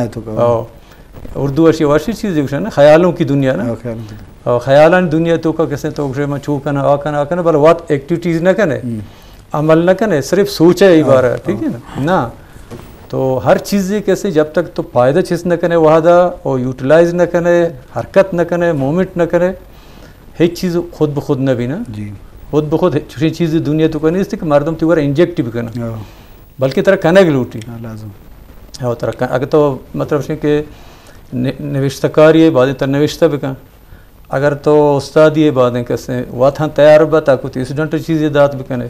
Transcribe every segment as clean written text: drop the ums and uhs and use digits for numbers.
ہے تو اردو اشی واشی چیز ہے نا خیالوں کی دنیا نا خیالان دنیا تو کا کیسے تو میں چھو کنا آکنا بل وات ایکٹیویٹیز نہ کنے عمل نہ کنے صرف سوچے ہی بار ہے ٹھیک ہے نا تو ہر چیز کیسے جب تک تو فائدہ چیز نہ کنے وحدہ اور یوٹیلائز نہ کنے حرکت نہ کنے مومنٹ نہ کرے ہیچ چیز خود بخود نہ بھی نا خود بخود چھوٹی چیز دنیا تو کرنی اس کہ مردم تو انجیکٹ بھی کرنا بلکہ طرح کنگ لوٹی لازم ہے طرح اگر تو مطلب کہ نوشتہ کار یہ باتیں تر نوشتہ بھی کہاں اگر تو استاد یہ باتیں کیسے وات ہاں تیار بتا کوئی اسٹوڈنٹ چیزیں دات بھی کہنے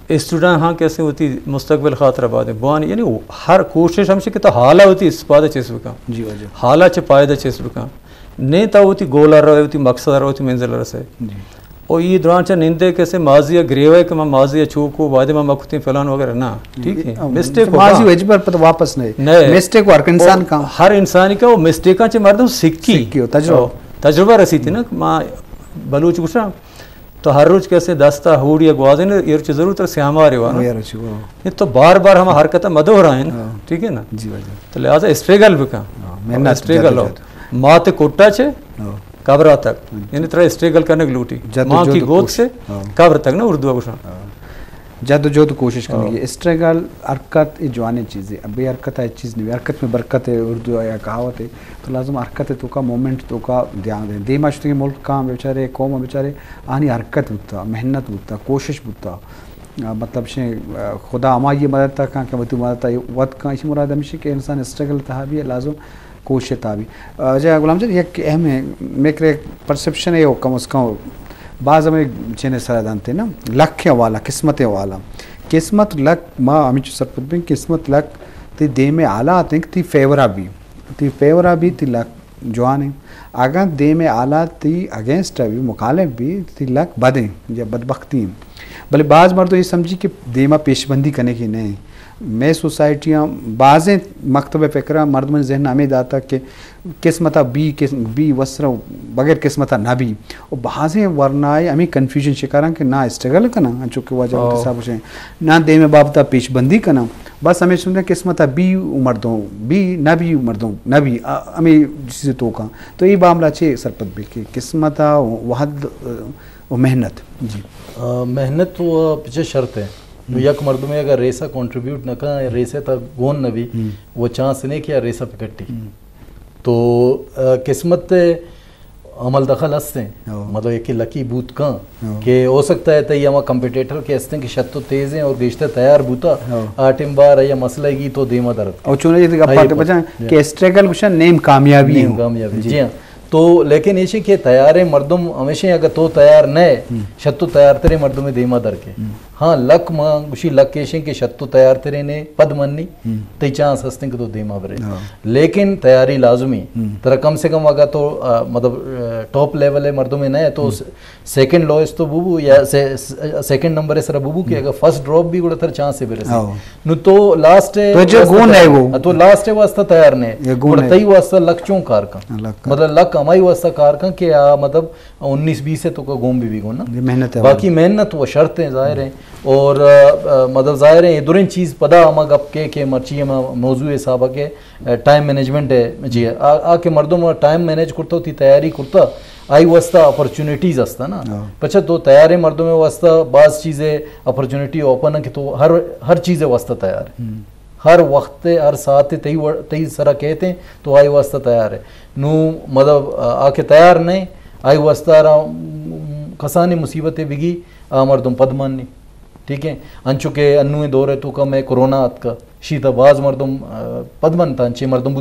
اسٹوڈنٹ ہاں کیسے ہوتی مستقبل خاطر باتیں بوان یعنی ہر کوشش ہم سے کہ تو حالہ ہوتی اس پادہ چیز بھی کہاں حالہ چھ پائدہ چیز بھی کہاں نہیں تا ہوتی گولا رہے ہوتی مقصد رہے ہوتی منزل رسے اور یہ دوران چاہ نندے کیسے ماضی گریوے کہ میں ماضی چھوکو بعد میں مکھتی فلان وغیرہ نا ٹھیک ہے مسٹیک ماضی وجہ پر پتہ واپس نہیں مسٹیک ہر انسان کا ہر انسانی کا وہ مسٹیکاں چاہ مردم سکھی تجربہ رسی تھی نا ماں بلوچ گوشا تو ہر روز کیسے دستا ہوڑ یا گوازے نا یہ روچ ضرور تر سیاما رہے ہوا یہ تو بار بار ہم حرکتہ مدو ہو رہا ہے نا ٹھیک ہے نا تو لہٰذا اسٹریگل بھی کہاں اسٹریگل ہو ماں تے کوٹا چھے قبرہ تک یعنی طرح اسٹریگل کرنے کی لوٹی ماں کی گود سے قبر تک نا اردو آگوشا جد و جہد کوشش کرنے کی اسٹریگل حرکت یہ جوانے چیز ہے اب بے حرکت ہے چیز نہیں حرکت میں برکت ہے اردو یا کہاوت ہے تو لازم حرکت ہے تو کا مومنٹ تو کا دھیان دیں دے ماشتے ملک کام بیچارے قوم بیچارے آنی حرکت ہوتا محنت ہوتا کوشش ہوتا مطلب خدا اما یہ مدد تا کہاں کہ وہ تو مدد تا وقت کہاں اسی مراد ہمشی کہ انسان اسٹریگل تھا بھی ہے لازم کوشش تھا بھی جا غلام جان یک اہم ہے میرے پرسپشن ہے وہ کم از کم بعض ہمیں چینے سرا دانتے نا لک والا قسمت والا قسمت لک ماں ہمیں چو سرپت بین قسمت لک تی دے میں آلہ آتے ہیں تی فیورہ بھی تی لک جوانے اگر دے میں آلہ تی اگینسٹ بھی مخالف بھی تی لک بدیں یا بدبختی بلے بعض مردوں یہ سمجھی کہ دیما پیش بندی کرنے کی نہیں میں سوسائٹیاں بعضیں مکتب فکرہ مردم ذہن ہمیں داتا کہ قسمتہ بی وسرہ بغیر قسمتہ نہ بھی اور بعضیں ورنائے ہمیں کنفیوژن شکاران کہ نہ اسٹرگل کرنا چونکہ وجہ حساب ہوشیں نہ دے میں بابتا پیش بندی کرنا بس ہمیں سنتے ہیں قسمتہ بی مردوں بی نہ بھی مردوں نہ بھی ہمیں جسے توکا تو یہ معاملہ چھے سرپت بھی کہ قسمتہ وحد و محنت جی محنت وہ پیچھے شرط ہے یک مردوں میں اگر ریسہ کنٹریبیوٹ نہ کرنا ریسہ تا گون نہ بھی وہ چانس نہیں کیا ریسہ پکٹی تو قسمت عمل دخل ہستے ہیں مطلب ایک لکی بوت کان کہ ہو سکتا ہے تایی ہما کمپیٹیٹر کے ہستے ہیں کہ شد تو تیز ہیں اور گشتہ تیار بوتا آٹم بار یا مسئلہ گی تو دیما درد اور چونہ یہ گپا کے بچائیں کہ اسٹریگل کچھا نیم کامیابی جی ہاں تو لیکن یہ کہ تیارے مردم ہمیشہ اگر تو تیار نئے شد تو تیار ترے مردم میں دیما در کے ہاں لک ماں گوشی لک کیشیں کہ شد تو تیار ترے نے پد مننی تی چانس ہستیں کہ تو دیما برے لیکن تیاری لازمی ترہ کم سے کم اگر تو مطلب ٹاپ لیول ہے مردوں میں نئے تو سیکنڈ لوئس تو بوبو یا سیکنڈ نمبر ہے سر بوبو کہ اگر فرسٹ ڈراپ بھی گوڑا تر چانس سے برے سے نو تو لاسٹ ہے تو لاسٹ ہے واسطہ تیار نے گوڑا تی واسطہ لک چون کار کا مطلب لک ہمائی واسطہ کار کا کہ مطلب 19-20 سے تو کا گوم بھی گو نا باقی محنت وہ شرطیں ظاہر ہیں اور مطلب ظاہر ہے یہ دورین چیز پدا ہما گپ کے مرچی ہما موضوع صاحبہ کے ٹائم مینجمنٹ ہے جی آ کے مردوں میں ٹائم مینیج کرتا ہوتی تیاری کرتا آئی واسطہ اپرچونیٹیز ہستا نا پچھا تو تیارے مردوں میں واسطہ بعض چیزیں اپرچونیٹی اوپن ہے کہ تو ہر چیزیں واسطہ تیار ہے ہر وقت ہر ساتھ تی سرا کہتے ہیں تو آئی واسطہ تیار ہے نو مطلب آ کے تیار نہیں آئی واسطہ کسانی مصیبتیں بگی مردم پدمان نہیں ٹھیک ہے انچو کہ انوے دور ہے تو کم ہے کرونا آت کا شیطہ باز مردم پدمان تھا انچے مردم